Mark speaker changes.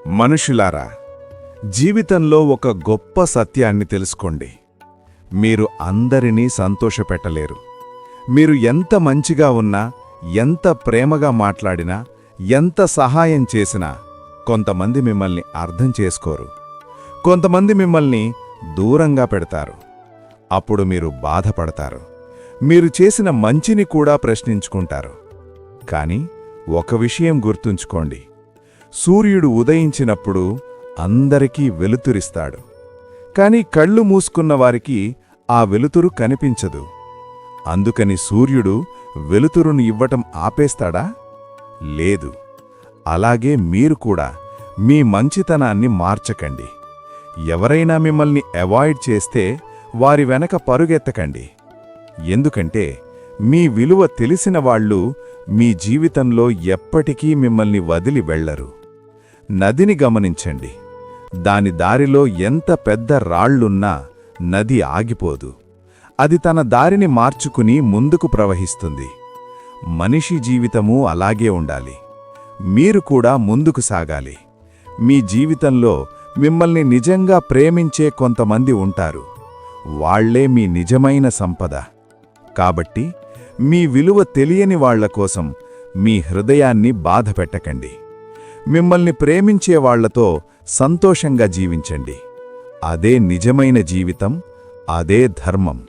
Speaker 1: మనుషులారా, జీవితంలో ఒక గొప్ప సత్యాన్ని తెలుసుకోండి. మీరు అందరినీ సంతోషపెట్టలేరు. మీరు ఎంత మంచిగా ఉన్నా, ఎంత ప్రేమగా మాట్లాడినా, ఎంత సహాయం చేసినా కొంతమంది మిమ్మల్ని అర్థం చేసుకోరు. కొంతమంది మిమ్మల్ని దూరంగా పెడతారు. అప్పుడు మీరు బాధపడతారు. మీరు చేసిన మంచిని కూడా ప్రశ్నించుకుంటారు. కాని ఒక విషయం గుర్తుంచుకోండి. సూర్యుడు ఉదయించినప్పుడు అందరికీ వెలుతురిస్తాడు. కాని కళ్ళు మూసుకున్న వారికి ఆ వెలుతురు కనిపించదు. అందుకని సూర్యుడు వెలుతురును ఇవ్వటం ఆపేస్తాడా? లేదు. అలాగే మీరు కూడా మీ మంచితనాన్ని మార్చకండి. ఎవరైనా మిమ్మల్ని అవాయిడ్ చేస్తే వారి వెనక పరుగెత్తకండి. ఎందుకంటే మీ విలువ తెలిసిన వాళ్ళు మీ జీవితంలో ఎప్పటికీ మిమ్మల్ని వదిలి వెళ్లరు. నదిని గమనించండి. దాని దారిలో ఎంత పెద్ద రాళ్లున్నా నది ఆగిపోదు. అది తన దారిని మార్చుకుని ముందుకు ప్రవహిస్తుంది. మనిషి జీవితమూ అలాగే ఉండాలి. మీరు కూడా ముందుకు సాగాలి. మీ జీవితంలో మిమ్మల్ని నిజంగా ప్రేమించే కొంతమంది ఉంటారు. వాళ్లే మీ నిజమైన సంపద. కాబట్టి మీ విలువ తెలియని వాళ్ల కోసం మీ హృదయాన్ని బాధపెట్టకండి. మిమ్మల్ని ప్రేమించే వాళ్లతో సంతోషంగా జీవించండి. అదే నిజమైన జీవితం, అదే ధర్మం.